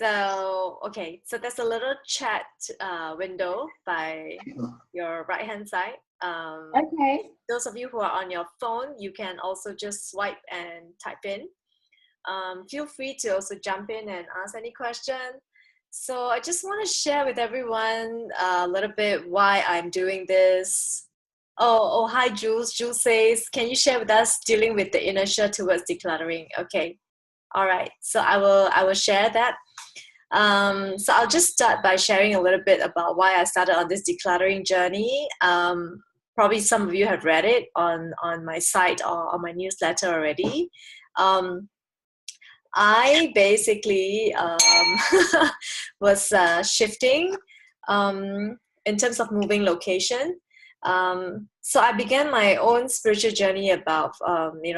Okay, so there's a little chat window by your right-hand side. Okay. Those of you who are on your phone, you can also just swipe and type in. Feel free to also jump in and ask any question. So I just want to share with everyone a little bit why I'm doing this. Oh, hi, Jules. Jules says, can you share with us dealing with the inertia towards decluttering? Okay. All right. So I will share that. So I'll just start by sharing a little bit about why I started on this decluttering journey. Probably some of you have read it on my site or on my newsletter already. I basically was shifting in terms of moving location. So I began my own spiritual journey about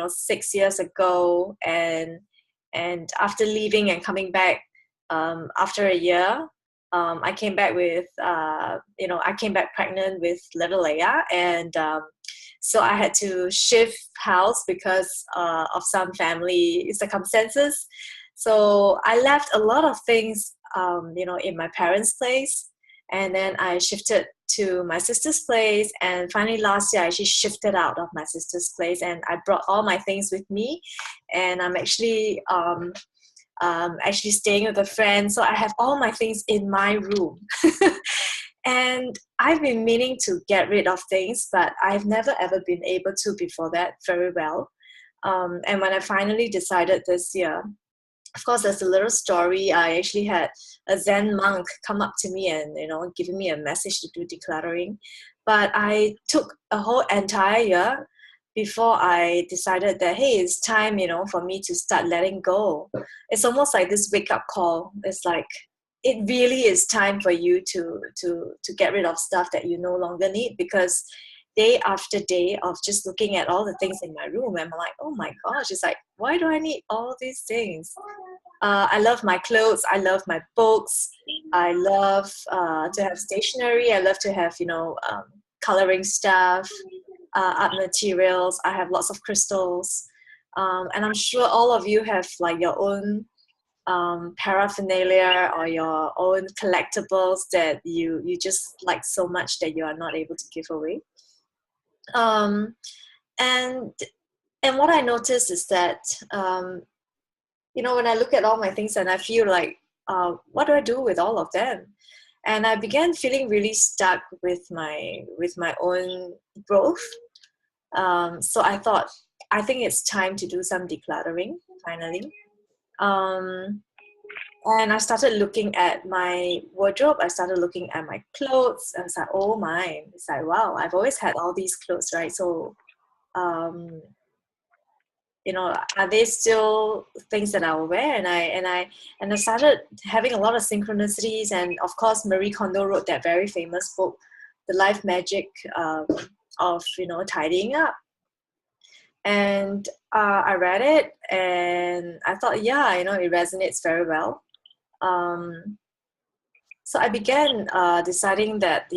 6 years ago, and after leaving and coming back after a year, I came back with I came back pregnant with little Leia, and so I had to shift house because of some family circumstances. So I left a lot of things, in my parents' place, and then I shifted to my sister's place. And finally, last year, I actually shifted out of my sister's place, and I brought all my things with me. And I'm actually staying with a friend, so I have all my things in my room. And I've been meaning to get rid of things, but I've never ever been able to before that very well. And when I finally decided this year, of course, there's a little story. I actually had a Zen monk come up to me and, giving me a message to do decluttering. But I took a whole entire year before I decided that, hey, it's time, for me to start letting go. It's almost like this wake-up call. It's like, it really is time for you to get rid of stuff that you no longer need, because day after day of just looking at all the things in my room, I'm like, oh my gosh, it's like, why do I need all these things? I love my clothes. I love my books. I love to have stationery. I love to have, coloring stuff, art materials. I have lots of crystals. And I'm sure all of you have like your own paraphernalia or your own collectibles that you just like so much that you are not able to give away. And what I noticed is that when I look at all my things and I feel like, what do I do with all of them? And I began feeling really stuck with my own growth. So I thought, I think it's time to do some decluttering finally. And I started looking at my wardrobe. I started looking at my clothes. And it's like, oh my, it's like, wow, I've always had all these clothes, right? So, are they still things that I will wear? And I started having a lot of synchronicities. And of course, Marie Kondo wrote that very famous book, The Life Magic of tidying up. And I read it and I thought, yeah, it resonates very well. So I began deciding that,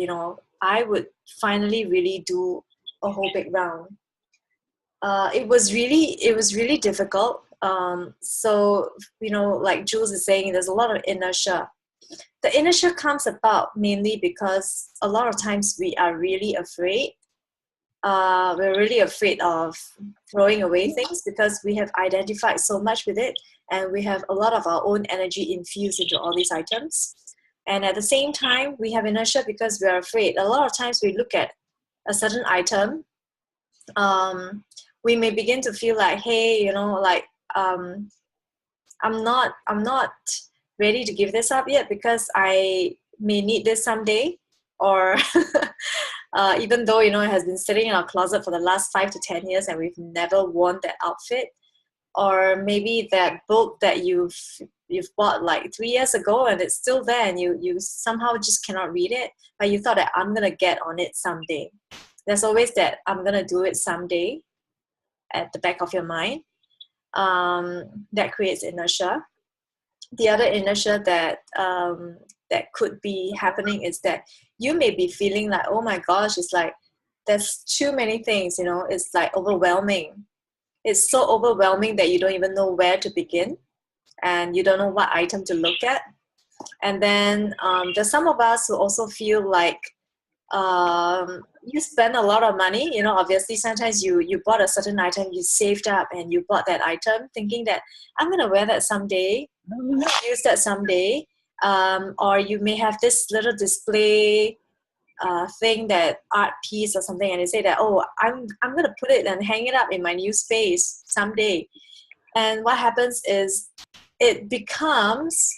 I would finally really do a whole big round. It was really difficult. So, like Jules is saying, there's a lot of inertia. The inertia comes about mainly because a lot of times we are really afraid. We're really afraid of throwing away things because we have identified so much with it, and we have a lot of our own energy infused into all these items. And at the same time, we have inertia because we are afraid. A lot of times we look at a certain item, we may begin to feel like, hey, I'm not ready to give this up yet because I may need this someday. Or even though, it has been sitting in our closet for the last 5 to 10 years and we've never worn that outfit. Or maybe that book that you've bought like 3 years ago and it's still there and you somehow just cannot read it, but you thought that I'm going to get on it someday. There's always that I'm going to do it someday at the back of your mind. That creates inertia. The other inertia that could be happening is that you may be feeling like, oh my gosh, it's like there's too many things, it's like overwhelming. It's so overwhelming that you don't even know where to begin. and you don't know what item to look at. And then there's some of us who also feel like you spend a lot of money. You know, obviously sometimes you bought a certain item, you saved up and you bought that item thinking that I'm going to wear that someday, I'm going to use that someday. Or you may have this little display thing, that art piece or something, and you say that, oh, I'm going to put it and hang it up in my new space someday. And what happens is it becomes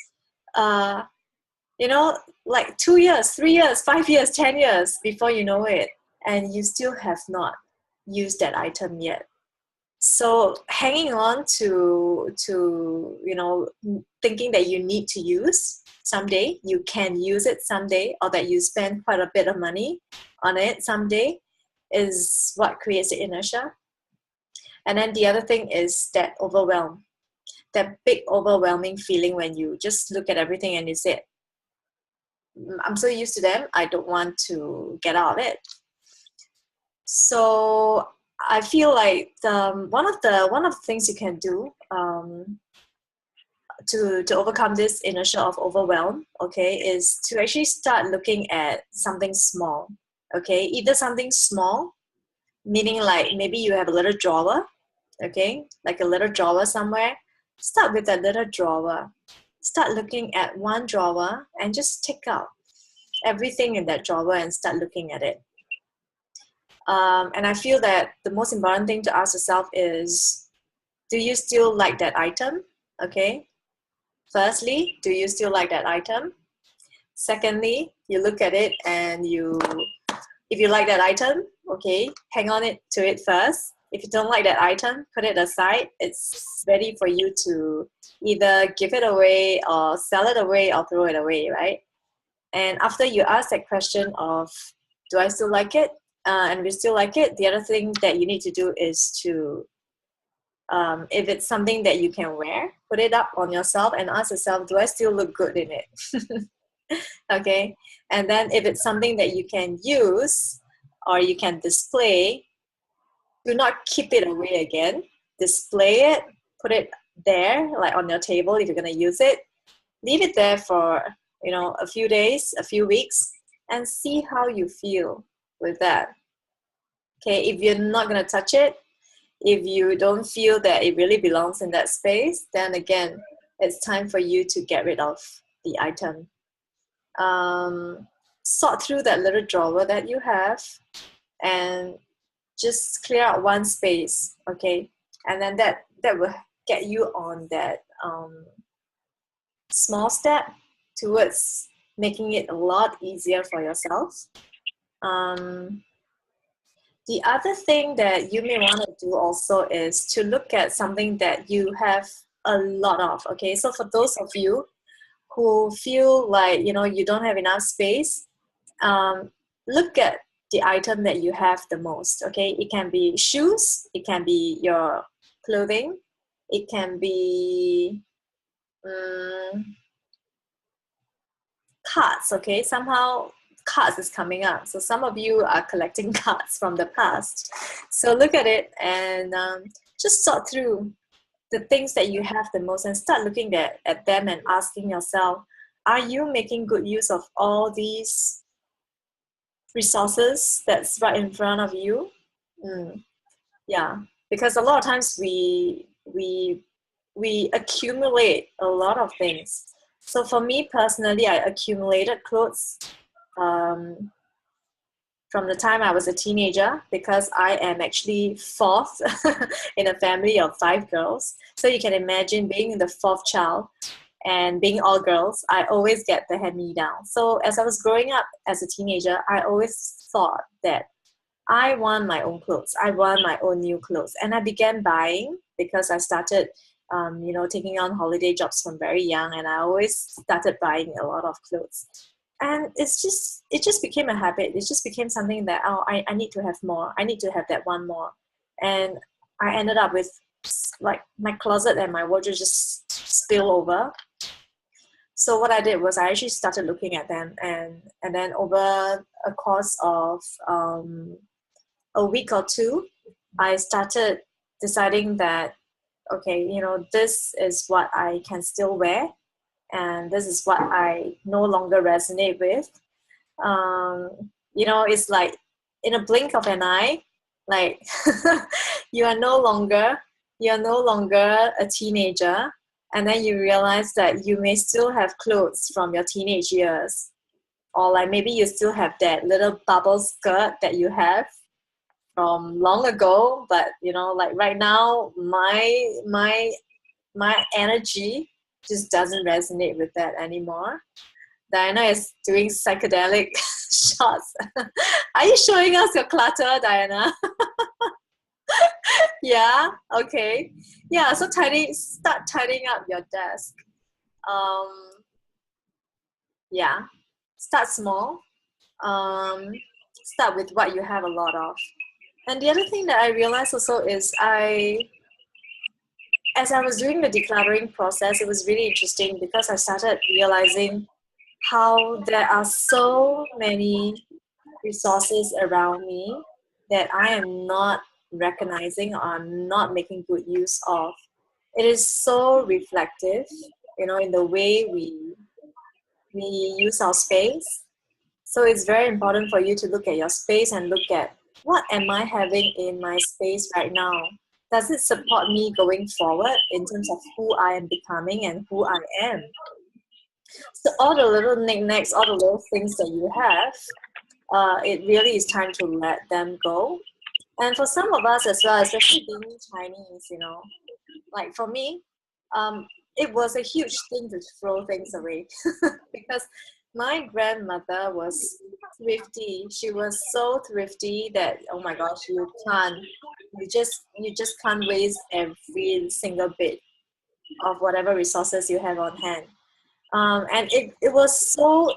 you know, like 2 years, 3 years, 5 years, 10 years before you know it, and you still have not used that item yet. So hanging on to you know, thinking that you need to use someday, you can use it someday, or that you spend quite a bit of money on it someday, is what creates the inertia. And then the other thing is that overwhelm, that big overwhelming feeling when you just look at everything and you say, I'm so used to them, I don't want to get out of it. So I feel like one of the things you can do to overcome this inertia of overwhelm, okay, is to actually start looking at something small. Okay, either something small, meaning like maybe you have a little drawer, okay, like a little drawer somewhere. Start with that little drawer. Start looking at one drawer and just take out everything in that drawer and start looking at it. And I feel that the most important thing to ask yourself is, do you still like that item? Okay. Firstly, do you still like that item? Secondly, you look at it and if you like that item, okay, hang on to it first. If you don't like that item, put it aside. It's ready for you to either give it away or sell it away or throw it away, right? And after you ask that question of, do I still like it? And if you still like it, the other thing that you need to do is to, if it's something that you can wear, put it up on yourself and ask yourself, do I still look good in it? Okay. And then if it's something that you can use or you can display, do not keep it away again. Display it, put it there, like on your table if you're going to use it. Leave it there for, you know, a few days, a few weeks, and see how you feel with that. Okay, if you're not going to touch it, if you don't feel that it really belongs in that space, then again, it's time for you to get rid of the item. Sort through that little drawer that you have and just clear out one space, okay? And then that will get you on that small step towards making it a lot easier for yourself. The other thing that you may want to do also is to look at something that you have a lot of, okay? So for those of you who feel like, you know, you don't have enough space, look at the item that you have the most, okay? It can be shoes, it can be your clothing, it can be cards, okay? Somehow cards is coming up. So some of you are collecting cards from the past. So look at it and just sort through the things that you have the most and start looking at them and asking yourself, are you making good use of all these resources that's right in front of you? Yeah, because a lot of times we accumulate a lot of things. So for me personally, I accumulated clothes from the time I was a teenager, because I am actually fourth in a family of 5 girls. So you can imagine being the fourth child and being all girls, I always get the hand-me-down. So as I was growing up as a teenager, I always thought that I want my own clothes. I want my own new clothes. And I began buying because I started, taking on holiday jobs from very young. And I always started buying a lot of clothes. And it just became a habit. It just became something that, I need to have more. I need to have that one more. And I ended up with, like, my closet and my wardrobe just spill over. So what I did was I actually started looking at them, and then over a course of a week or two, I started deciding that okay, this is what I can still wear, and this is what I no longer resonate with. It's like in a blink of an eye, like you are no longer a teenager, and then you realize that you may still have clothes from your teenage years, or like maybe you still have that little bubble skirt that you have from long ago, but like right now my energy just doesn't resonate with that anymore. Diana is doing psychedelic shots. Are you showing us your clutter, Diana? Yeah, okay. Yeah, so start tidying up your desk. Um, yeah, start small. Um, Start with what you have a lot of. And the other thing that I realized also is as I was doing the decluttering process, it was really interesting because I started realizing how there are so many resources around me that I am not recognizing or not making good use of. It is so reflective, in the way we use our space. So it's very important for you to look at your space and look at, what am I having in my space right now? Does it support me going forward in terms of who I am becoming and who I am? So all the little knickknacks, all the little things that you have, it really is time to let them go. And for some of us as well, especially being Chinese, like for me, it was a huge thing to throw things away because my grandmother was thrifty. She was so thrifty that, oh my gosh, you just can't waste every single bit of whatever resources you have on hand. And it was so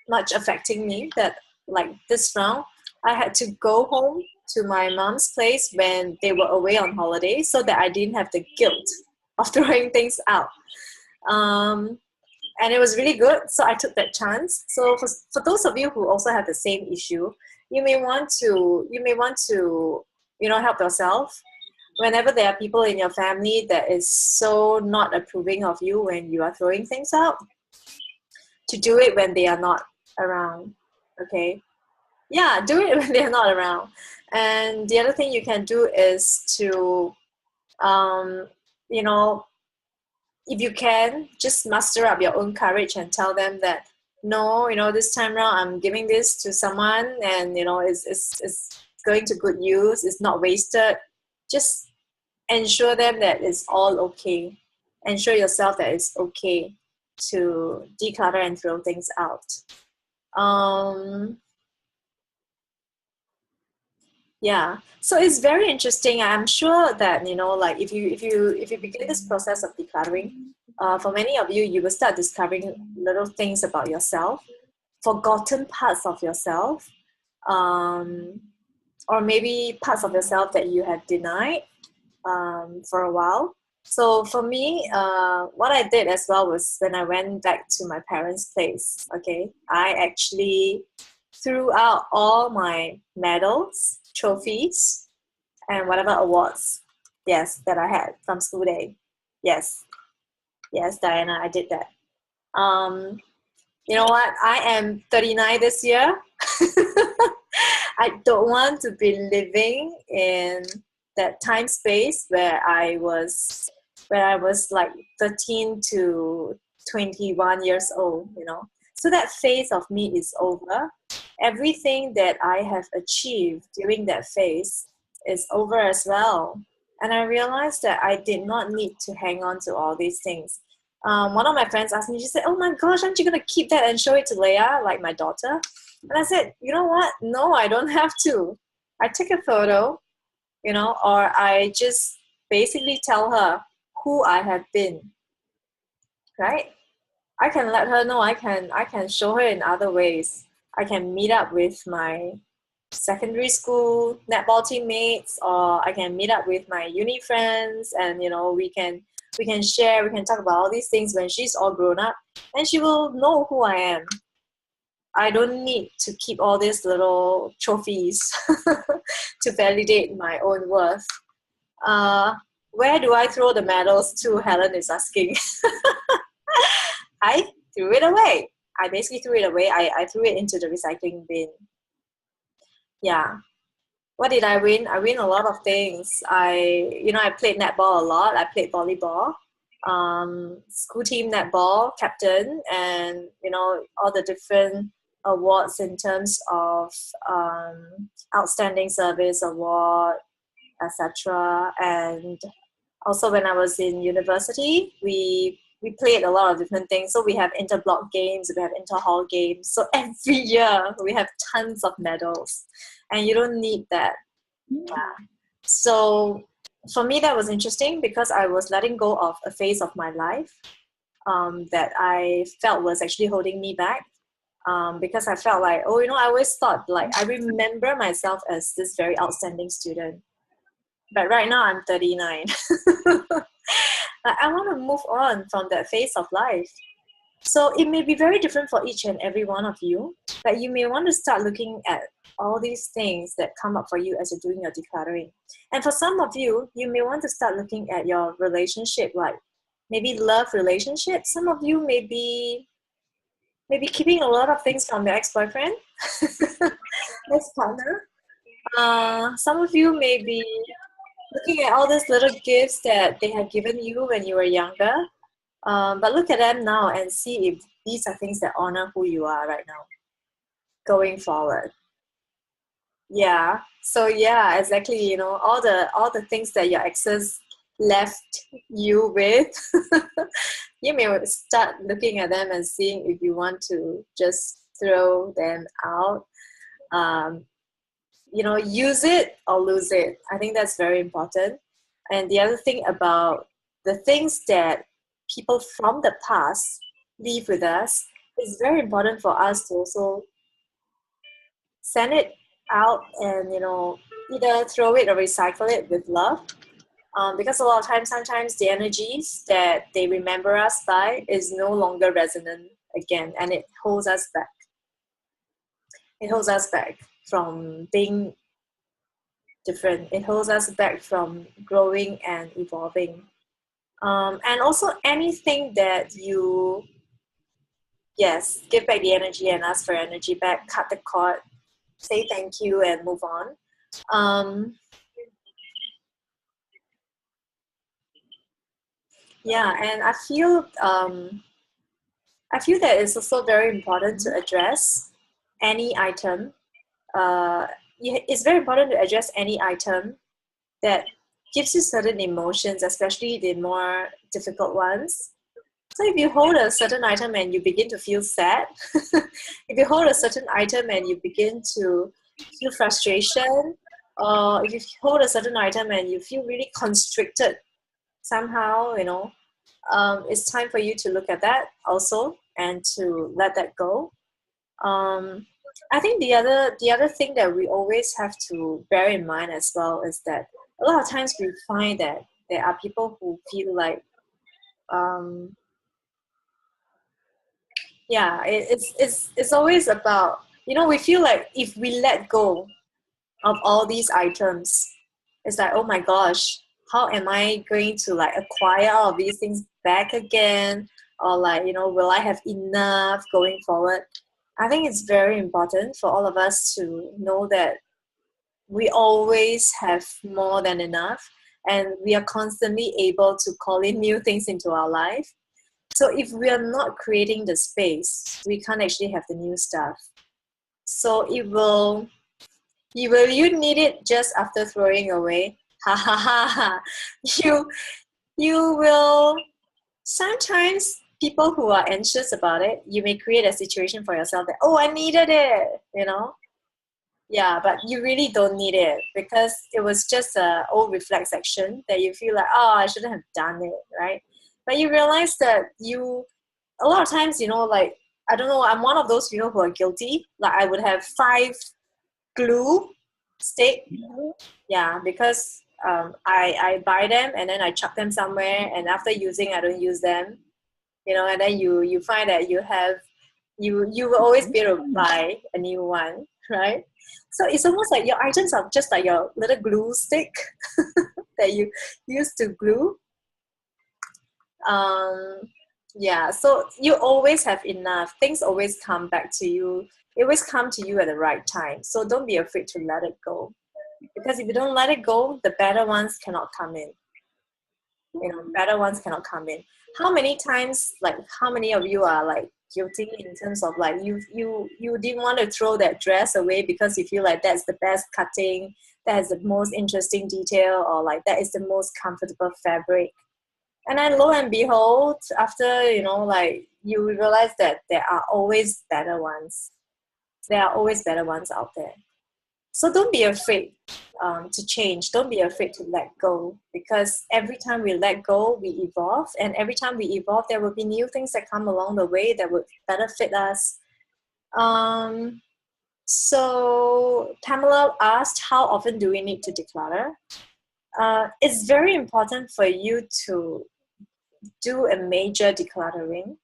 much affecting me that, like, this round I had to go home to my mom's place when they were away on holiday so that I didn't have the guilt of throwing things out. Um, and it was really good, so I took that chance. So for those of you who also have the same issue, you may want to help yourself. Whenever there are people in your family that is so not approving of you when you are throwing things out, to do it when they are not around. Okay, yeah, do it when they're not around. And the other thing you can do is to you know if you can, just muster up your own courage and tell them that, no, this time around I'm giving this to someone, and it's going to good use, it's not wasted. Just ensure them that it's all okay. Ensure yourself that it's okay to declutter and throw things out. um Yeah, so it's very interesting. I'm sure that, like, if you begin this process of decluttering, for many of you, you will start discovering little things about yourself, forgotten parts of yourself, um, or maybe parts of yourself that you had denied for a while. So for me, what I did as well was, when I went back to my parents' place, okay, I actually threw out all my medals, trophies, and whatever awards, yes, that I had from school day. Yes, yes, Diana, I did that. You know what? I am 39 this year. I don't want to be living in that time space where I was like 13 to 21 years old. So that phase of me is over. Everything that I have achieved during that phase is over as well. And I realized that I did not need to hang on to all these things. One of my friends asked me, she said, "Oh my gosh, aren't you going to keep that and show it to Leia, like my daughter?" And I said, "You know what? No, I don't have to. I take a photo, or I just basically tell her who I have been, right? I can let her know. I can show her in other ways. I can meet up with my secondary school netball teammates, or I can meet up with my uni friends, and we can share, we can talk about all these things when she's all grown up, and she will know who I am. I don't need to keep all these little trophies to validate my own worth. Uh, where do I throw the medals to? Helen is asking. I threw it away. I basically threw it away. I threw it into the recycling bin. Yeah. What did I win? I win a lot of things. I played netball a lot. I played volleyball, school team netball captain, and all the different awards in terms of outstanding service award, etc. And also when I was in university, we played a lot of different things. So we have interblock games, we have inter-hall games. So every year we have tons of medals, and you don't need that. So for me, that was interesting because I was letting go of a phase of my life that I felt was actually holding me back. Because I felt like, I always thought, like, I remember myself as this very outstanding student. But right now I'm 39. Like, I want to move on from that phase of life. So it may be very different for each and every one of you, but you may want to start looking at all these things that come up for you as you're doing your decluttering. And for some of you, you may want to start looking at your relationship, like maybe love relationships. Some of you may be maybe keeping a lot of things from your ex-boyfriend, ex-partner. Some of you may be looking at all these little gifts that they have given you when you were younger. But look at them now and see if these are things that honor who you are right now, going forward. Yeah. So yeah, exactly. All the things that your exes left you with, you may start looking at them and seeing if you want to just throw them out. Use it or lose it. I think that's very important. And the other thing about the things that people from the past leave with us, it's very important for us to also send it out and either throw it or recycle it with love. Because a lot of times, sometimes the energies that they remember us by is no longer resonant again, and it holds us back. It holds us back from being different. It holds us back from growing and evolving. And also anything that you, yes, give back the energy and ask for energy back, cut the cord, say thank you and move on. Yeah, and I feel that it's also very important to address any item. It's very important to address any item that gives you certain emotions, especially the more difficult ones. So if you hold a certain item and you begin to feel sad, if you hold a certain item and you begin to feel frustration, or if you hold a certain item and you feel really constricted somehow, it's time for you to look at that also and to let that go. Um, I think the other thing that we always have to bear in mind as well is that a lot of times we find that there are people who feel like um, yeah, it's always about, we feel like if we let go of all these items, it's like, oh my gosh, how am I going to like acquire all of these things back again, or like, will I have enough going forward? I think it's very important for all of us to know that we always have more than enough, and we are constantly able to call in new things into our life. So if we are not creating the space, we can't actually have the new stuff. So you need it just after throwing away. Ha ha ha ha. You will sometimes, people who are anxious about it, you may create a situation for yourself that, oh, I needed it. Yeah, but you really don't need it because it was just a old reflex action that you feel like, oh, I shouldn't have done it, right? But you realize that a lot of times, like, I don't know, I'm one of those people who are guilty. Like, I would have 5 glue stick. Yeah, because I buy them and then I chuck them somewhere, and after using, I don't use them. And then you find that you will always be able to buy a new one, right? So it's almost like your items are just like your little glue stick. that you used to glue. Yeah, so you always have enough. Things always come back to you. It always come to you at the right time. So don't be afraid to let it go. Because if you don't let it go, the better ones cannot come in. Better ones cannot come in. How many times, like how many of you are like guilty in terms of like you didn't want to throw that dress away because you feel like that's the best cutting, that is the most interesting detail, or like that is the most comfortable fabric. And then lo and behold, after, like you realize that there are always better ones. There are always better ones out there. So don't be afraid to change. Don't be afraid to let go, because every time we let go, we evolve. And every time we evolve, there will be new things that come along the way that would better fit us. So Pamela asked, how often do we need to declutter? It's very important for you to do a major decluttering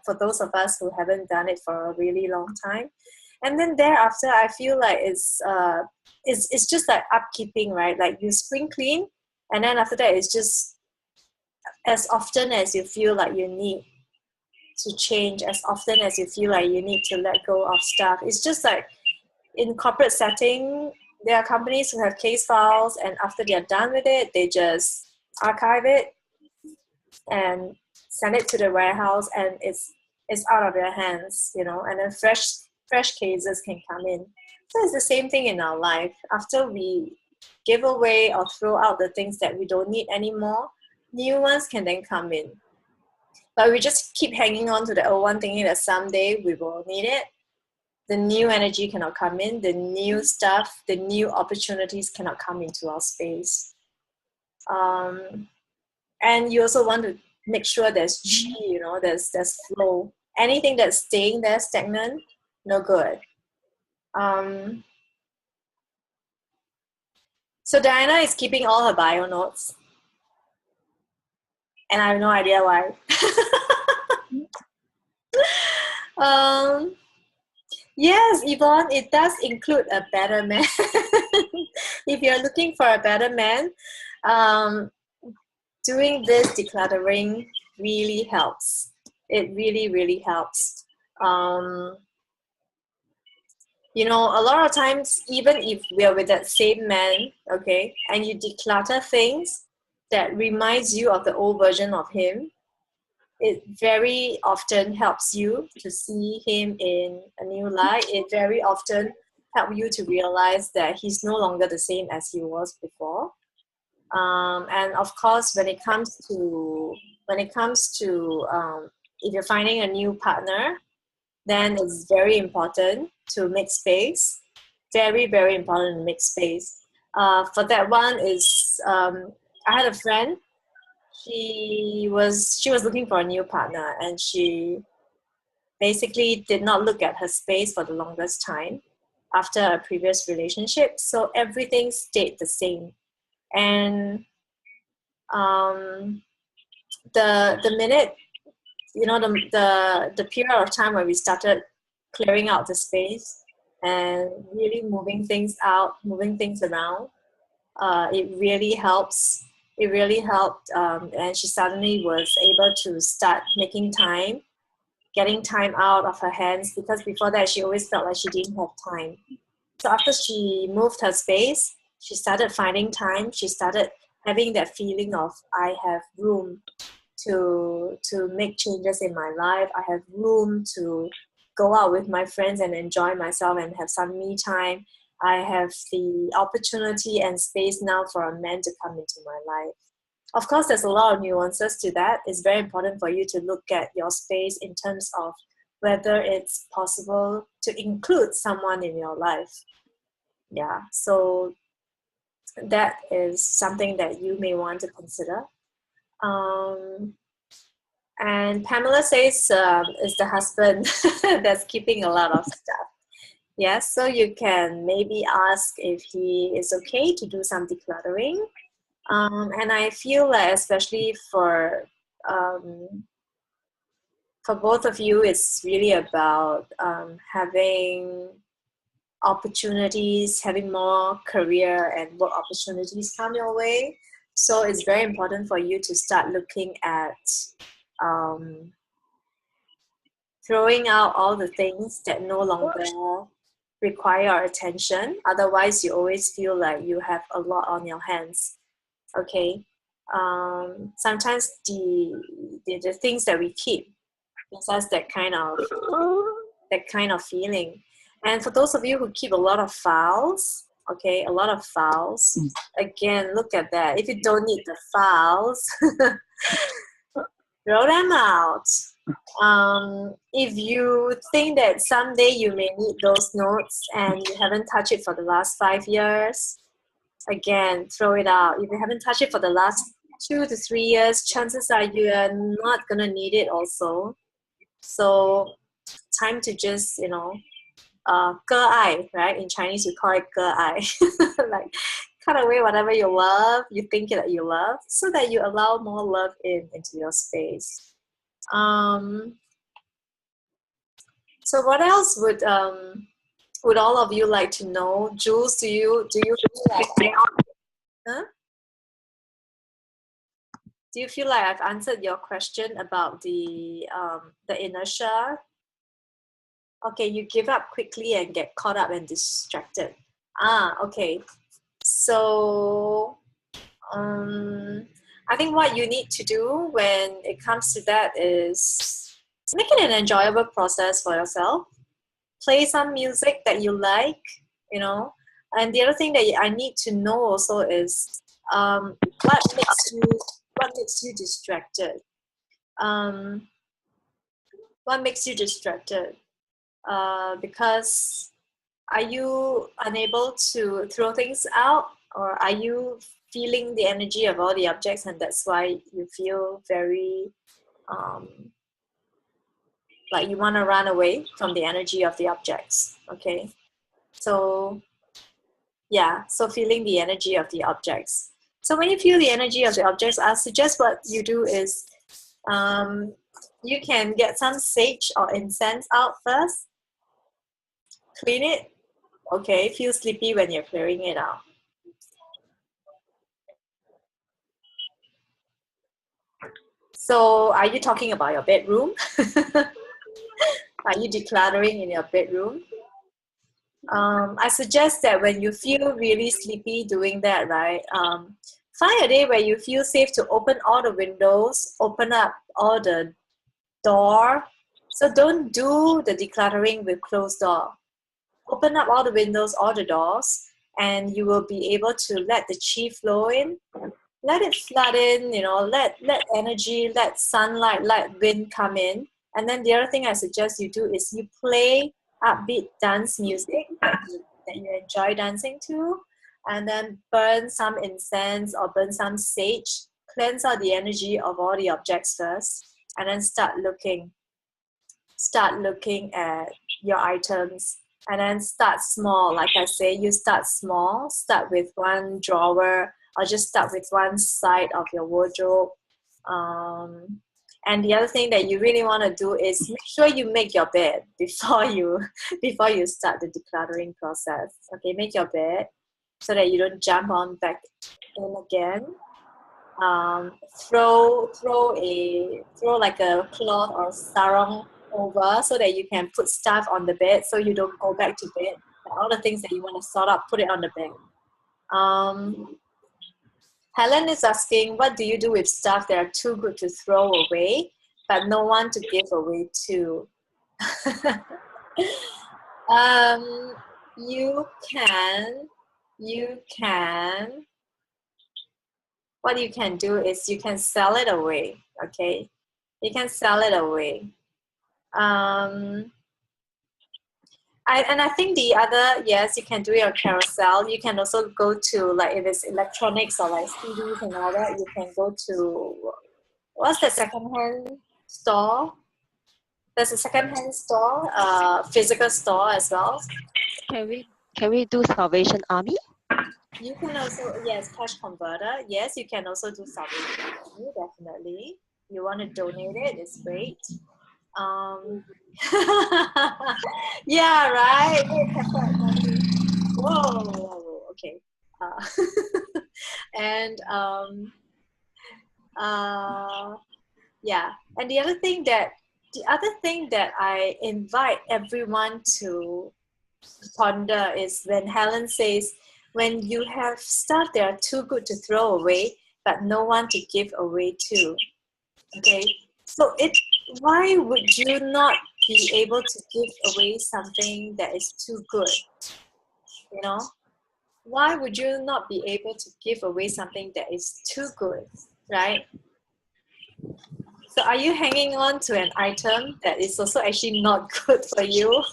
for those of us who haven't done it for a really long time. And then thereafter, I feel like it's just like upkeeping, right? Like you spring clean, and then after that, it's just as often as you feel like you need to change, as often as you feel like you need to let go of stuff. It's just like in corporate setting, there are companies who have case files, and after they're done with it, they just archive it and send it to the warehouse, and it's out of your hands, and then fresh cases can come in. So it's the same thing in our life. After we give away or throw out the things that we don't need anymore, new ones can then come in. But we just keep hanging on to the old one, thinking that someday we will need it. The new energy cannot come in, the new stuff, the new opportunities cannot come into our space. And you also want to make sure there's chi, there's flow. Anything that's staying there stagnant, no good. So Diana is keeping all her bio notes, and I have no idea why. Yes, Yvonne, it does include a better man. If you're looking for a better man, doing this decluttering really helps. It really, really helps. A lot of times, even if we are with that same man, okay, and you declutter things that reminds you of the old version of him, it very often helps you to see him in a new light. It very often helps you to realize that he's no longer the same as he was before. And of course, when it comes to if you're finding a new partner, then it's very important to make space. Very, very important to make space. For that one is, I had a friend. She was looking for a new partner, and she basically did not look at her space for the longest time after a previous relationship. So everything stayed the same. And the minute, the period of time when we started clearing out the space and really moving things out, moving things around, it really helps. It really helped, and she suddenly was able to start making time, getting time out of her hands, because before that she always felt like she didn't have time. So after she moved her space, she started finding time. She started having that feeling of, I have room to make changes in my life. I have room to go out with my friends and enjoy myself and have some me time. I have the opportunity and space now for a man to come into my life. Of course, there's a lot of nuances to that. It's very important for you to look at your space in terms of whether it's possible to include someone in your life. Yeah, so that is something that you may want to consider. And Pamela says it's the husband that's keeping a lot of stuff. Yes, so you can maybe ask if he is okay to do some decluttering. And I feel like especially for both of you, it's really about having opportunities, having more career and work opportunities come your way. So it's very important for you to start looking at throwing out all the things that no longer require our attention. Otherwise, you always feel like you have a lot on your hands. Okay. Sometimes the things that we keep gives us that kind of feeling. And for those of you who keep a lot of files, okay, a lot of files, again, look at that. If you don't need the files, throw them out. If you think that someday you may need those notes and you haven't touched it for the last 5 years, again, throw it out. If you haven't touched it for the last 2 to 3 years, chances are you are not gonna need it also. So time to just, you know, 割爱, right? In Chinese, we call it 割爱. Like, cut away whatever you love, you think that you love, so that you allow more love into your space. So what else would all of you like to know? Jules, do you feel like do you feel like I've answered your question about the inertia? Okay, you give up quickly and get caught up and distracted. Okay. So I think what you need to do when it comes to that is make it an enjoyable process for yourself. Play some music that you like, you know. And the other thing that I need to know also is what makes you distracted. What makes you distracted? Because are you unable to throw things out, or are you feeling the energy of all the objects and that's why you feel very like you want to run away from the energy of the objects? Okay, so yeah, so feeling the energy of the objects. So when you feel the energy of the objects, I suggest what you do is you can get some sage or incense out first, clean it. Okay, feel sleepy when you're clearing it out. So are you talking about your bedroom? Are you decluttering in your bedroom? I suggest that when you feel really sleepy doing that, right, find a day where you feel safe to open all the windows, open up all the door. So don't do the decluttering with closed door. Open up all the windows, all the doors, and you will be able to let the chi flow in. Let it flood in, you know, let energy, let sunlight, let wind come in. And then the other thing I suggest you do is you play upbeat dance music that you enjoy dancing to, and then burn some incense or burn some sage, cleanse out the energy of all the objects first, and then start looking at your items. And then start small. Like I say, you start small, start with one drawer, or just start with one side of your wardrobe. And the other thing that you really want to do is make sure you make your bed before you start the decluttering process. Okay, make your bed so that you don't jump on back in again. Throw like a cloth or sarong over so that you can put stuff on the bed so you don't go back to bed. All the things that you want to sort out, put it on the bed. Helen is asking, what do you do with stuff that are too good to throw away but no one to give away to? What you can do is you can sell it away. Okay, you can sell it away. I think the other, yes, you can do it on Carousel. You can also go to, like, if it's electronics or like CDs and all that, you can go to, what's the secondhand store? There's a secondhand store, physical store as well. Can we do Salvation Army? You can also, yes, cash converter. Yes, you can also do Salvation Army, definitely. You want to donate it, it's great. Yeah, right. Whoa, okay. And yeah, and the other thing that I invite everyone to ponder is when Helen says, when you have stuff that are too good to throw away, but no one to give away to. Okay, so why would you not be able to give away something that is too good? You know, why would you not be able to give away something that is too good, right? So are you hanging on to an item that is also actually not good for you?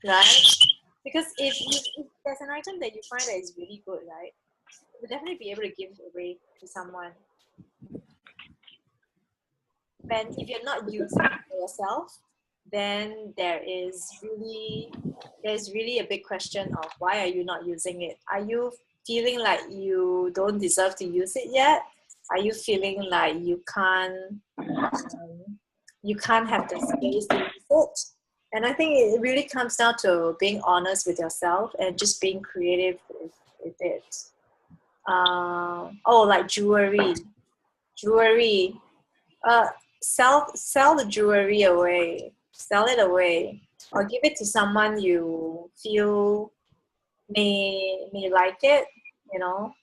Right? Because if there's an item that you find that is really good, right, you'll definitely be able to give it away to someone. But if you're not using it for yourself, then there's really a big question of why are you not using it? Are you feeling like you don't deserve to use it yet? Are you feeling like you can't have the space to use it? And I think it really comes down to being honest with yourself and just being creative with it. Like jewelry. Sell the jewelry away. Sell it away, or give it to someone you feel may like it. You know.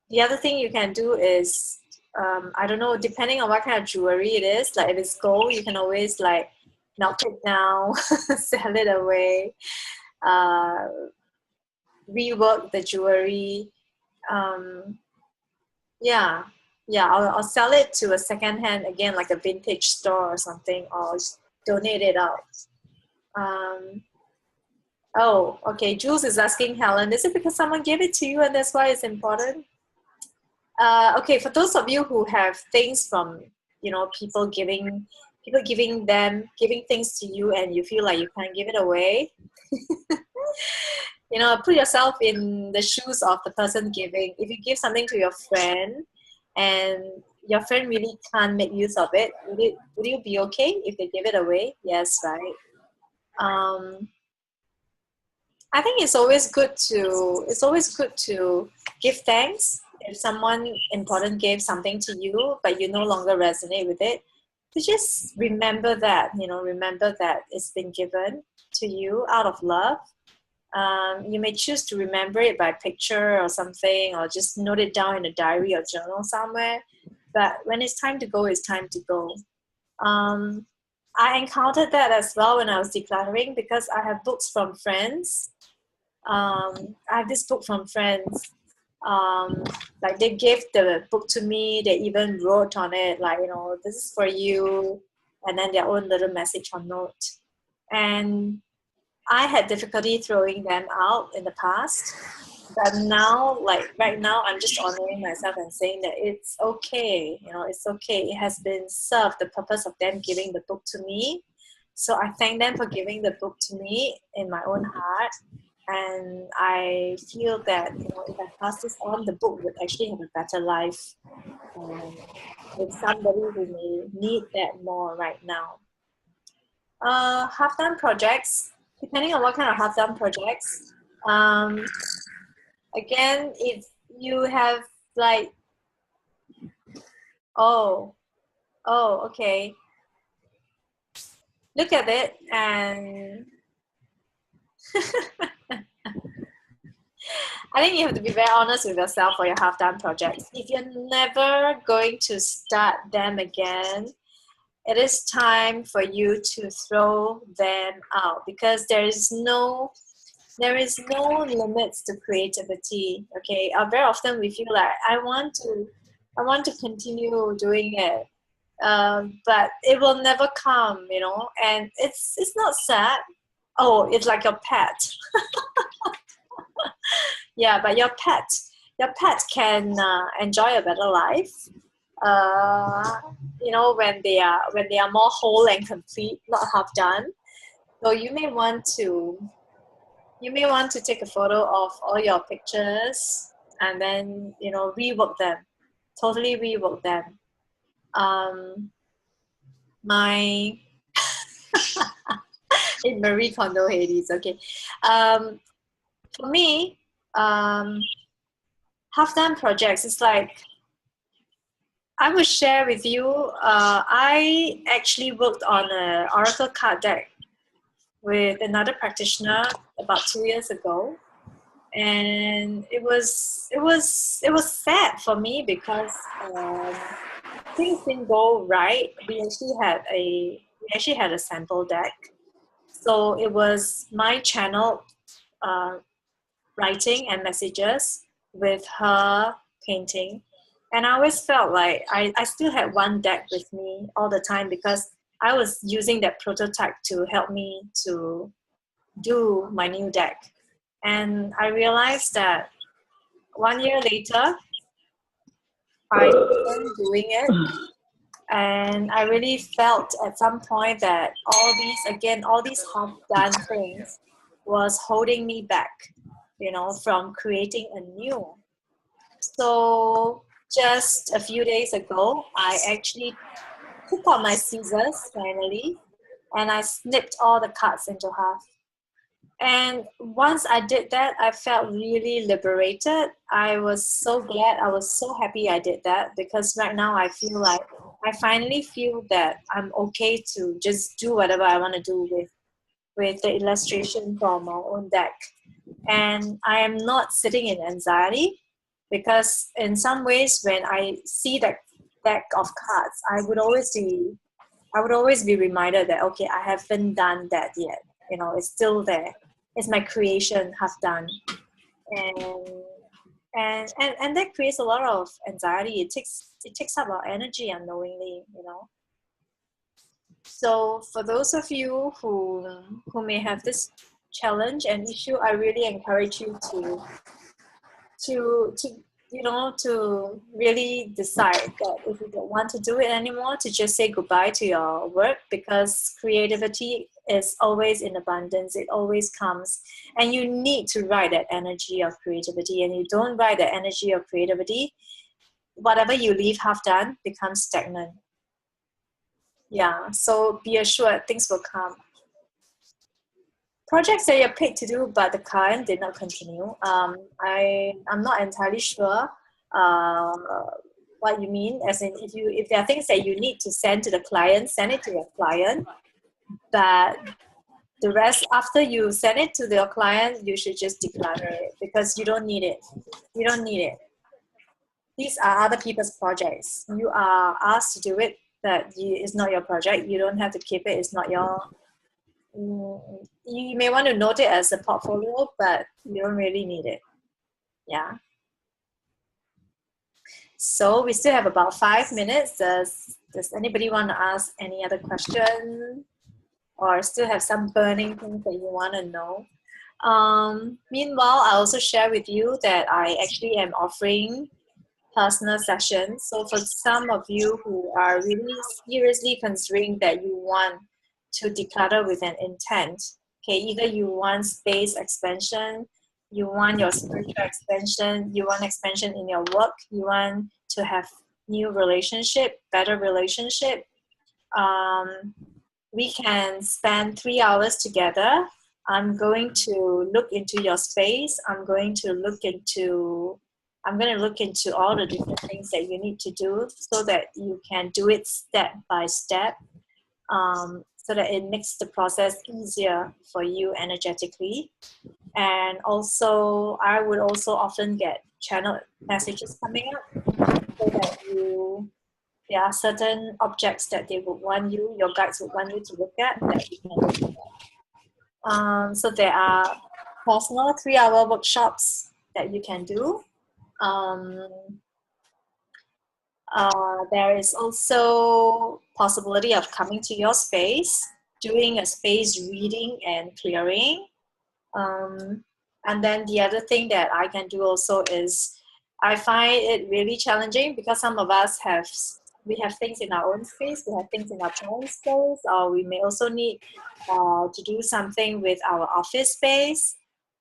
The other thing you can do is, I don't know, depending on what kind of jewelry it is, like if it's gold, you can always like melt it down, sell it away, uh, rework the jewelry. Um, yeah, I'll sell it to a secondhand, again, like a vintage store or something, or donate it out. Oh, okay. Jules is asking Helen, is it because someone gave it to you and that's why it's important? Okay, for those of you who have things from, people giving things to you and you feel like you can't give it away, put yourself in the shoes of the person giving. If you give something to your friend and your friend really can't make use of it, would you be okay if they give it away? Yes, right. I think it's always good to give thanks if someone important gave something to you, but you no longer resonate with it. To just remember that it's been given to you out of love. You may choose to remember it by picture or something, or just note it down in a diary or journal somewhere. But when it's time to go, it's time to go. I encountered that as well when I was decluttering, because I have books from friends. I have this book from friends. Like they gave the book to me. They even wrote on it, like, this is for you, and then their own little message or note. And I had difficulty throwing them out in the past, but now, like right now, I'm just honoring myself and saying that it's okay. It's okay. It has been served the purpose of them giving the book to me. So I thank them for giving the book to me in my own heart. And I feel that, if I pass this on, the book would actually have a better life with somebody who may need that more right now. Half-done projects, depending on what kind of half-done projects. Again, if you have like, okay, look at it and I think you have to be very honest with yourself for your half-done projects. If you're never going to start them again, it is time for you to throw them out, because there is no limits to creativity. Okay, very often we feel like I want to continue doing it, but it will never come, and it's not sad. Oh, it's like your pet. Yeah, but your pet can enjoy a better life, when they are more whole and complete, not half done. So you may want to take a photo of all your pictures and then rework them, totally rework them. My in Marie Kondo Hades. Okay, for me, half-done projects. It's like, I will share with you, I actually worked on an oracle card deck with another practitioner about 2 years ago. And it was sad for me because things didn't go right. We actually had a sample deck, so it was my channel uh, writing and messages with her painting, and I always felt like I still had one deck with me all the time because I was using that prototype to help me to do my new deck. And I realized that 1 year later, I wasn't doing it. And I really felt at some point that all these half-done things was holding me back, from creating a new. So just a few days ago, I actually took out my scissors finally, and I snipped all the cards into half. And once I did that, I felt really liberated. I was so glad. I was so happy I did that because right now I finally feel that I'm okay to just do whatever I want to do with the illustration from my own deck. And I am not sitting in anxiety because in some ways when I see that deck of cards, I would always be reminded that okay, I haven't done that yet. It's still there. It's my creation half done. And and and, and that creates a lot of anxiety. It takes up our energy unknowingly. So for those of you who may have this challenge and issue, I really encourage you to really decide that if you don't want to do it anymore, to just say goodbye to your work, because creativity is always in abundance. It always comes, and you need to ride that energy of creativity. And you don't ride the energy of creativity, whatever you leave half done becomes stagnant. Yeah, so be assured things will come. Projects that you're paid to do but the client did not continue. I'm not entirely sure uh, what you mean. As in, if there are things that you need to send to the client, send it to your client. But the rest, after you send it to your client, you should just declutter it because you don't need it. You don't need it. These are other people's projects. You are asked to do it, but it's not your project. You don't have to keep it. It's not your. You may want to note it as a portfolio, but you don't really need it. Yeah. So we still have about 5 minutes. Does anybody want to ask any other question, or still have some burning things that you want to know? Meanwhile, I also share with you that I actually am offering personal sessions. So for some of you who are really seriously considering that you want to declutter with an intent, okay, either you want space expansion, you want your spiritual expansion, you want expansion in your work, you want to have new relationship, better relationship, um, we can spend 3 hours together. I'm going to look into your space. I'm going to look into all the different things that you need to do so that you can do it step by step, so that it makes the process easier for you energetically. And also, I would also often get channel messages coming up so that there are certain objects that your guides would want you to look at that you can look at. So there are personal 3-hour workshops that you can do. There is also possibility of coming to your space, doing a space reading and clearing. And then the other thing that I can do also is I find it really challenging because some of us we have things in our own space, we have things in our parents' space, or we may also need to do something with our office space.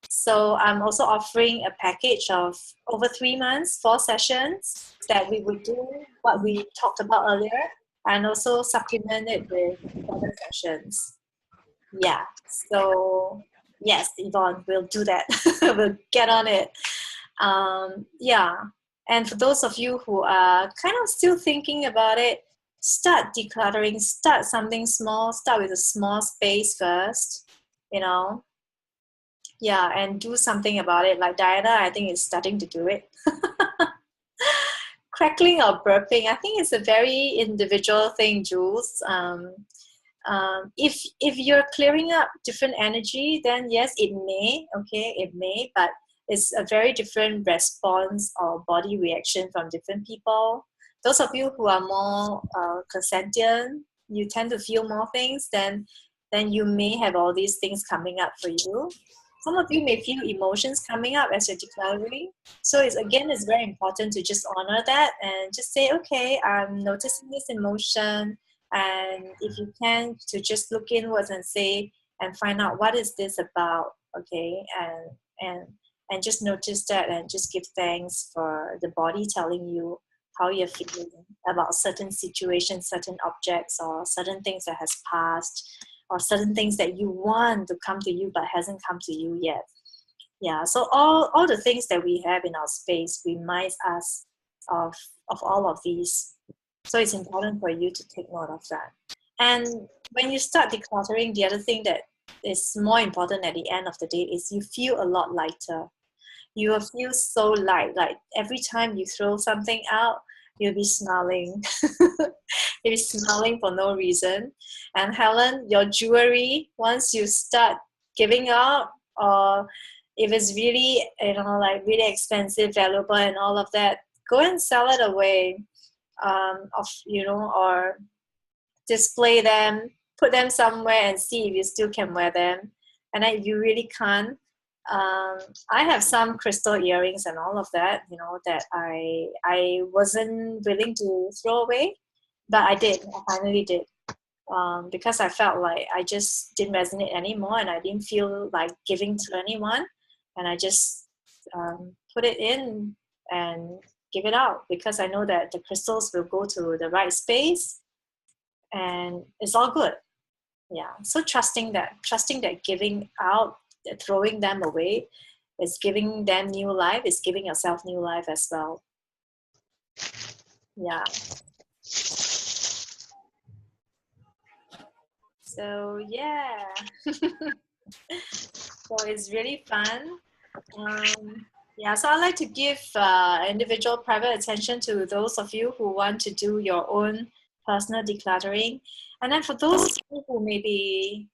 So I'm also offering a package of over 3 months, 4 sessions that we would do what we talked about earlier, and also supplement it with other sessions. Yeah. So Yes, Yvonne, we'll do that. We'll get on it. Yeah. And for those of you who are kind of still thinking about it, start decluttering, start something small, start with a small space first, you know. Yeah, and do something about it. Like Diana, I think is starting to do it. Crackling or burping, I think it's a very individual thing, Jules. If you're clearing up different energy, then yes, it may, but it's a very different response or body reaction from different people. Those of you who are more consentient, you tend to feel more things, then you may have all these things coming up for you. Some of you may feel emotions coming up as you're decluttering. So it's very important to just honor that and just say, okay, I'm noticing this emotion, and if you can, to just look inwards and say and find out what is this about, okay, and just notice that and just give thanks for the body telling you how you're feeling about certain situations, certain objects, or certain things that has passed, or certain things that you want to come to you but hasn't come to you yet. Yeah, so all the things that we have in our space reminds us of all of these. So it's important for you to take note of that. And when you start decluttering, the other thing that is more important at the end of the day is you feel a lot lighter. You will feel so light. Like every time you throw something out, you'll be smiling. You'll be smiling for no reason. And Helen, your jewelry, once you start giving out, or if it's really, like really expensive, valuable and all of that, go and sell it away. Or display them, put them somewhere and see if you still can wear them. And if you really can't, I have some crystal earrings and all of that, that I wasn't willing to throw away, but I did. I finally did. Because I felt like I just didn't resonate anymore, and I didn't feel like giving to anyone, and I just put it in and give it out, because I know that the crystals will go to the right space, and it's all good. Yeah, so trusting that giving out, throwing them away, is giving them new life, is giving yourself new life as well. Yeah. So yeah. So it's really fun. Yeah, so I'd like to give individual private attention to those of you who want to do your own personal decluttering. And then for those who may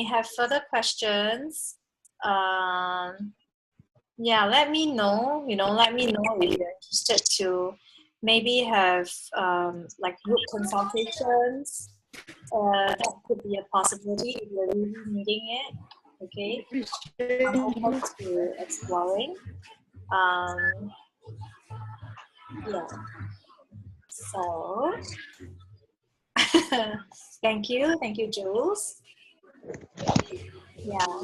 have further questions, yeah, let me know. Let me know if you're interested to maybe have like group consultations. That could be a possibility if you're really needing it. Okay, I'm open to exploring. Yeah. So, thank you, Jules. Yeah.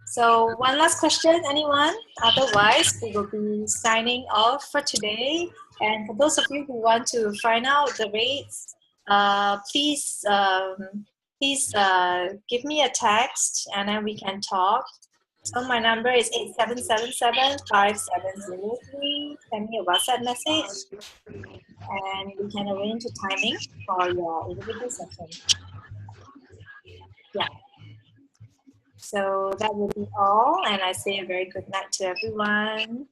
So one last question, anyone? Otherwise, we will be signing off for today. And for those of you who want to find out the rates, please give me a text, and then we can talk. So my number is 8777-5703. Send me a WhatsApp message, and we can arrange a timing for your individual session. Yeah. So that will be all, and I say a very good night to everyone.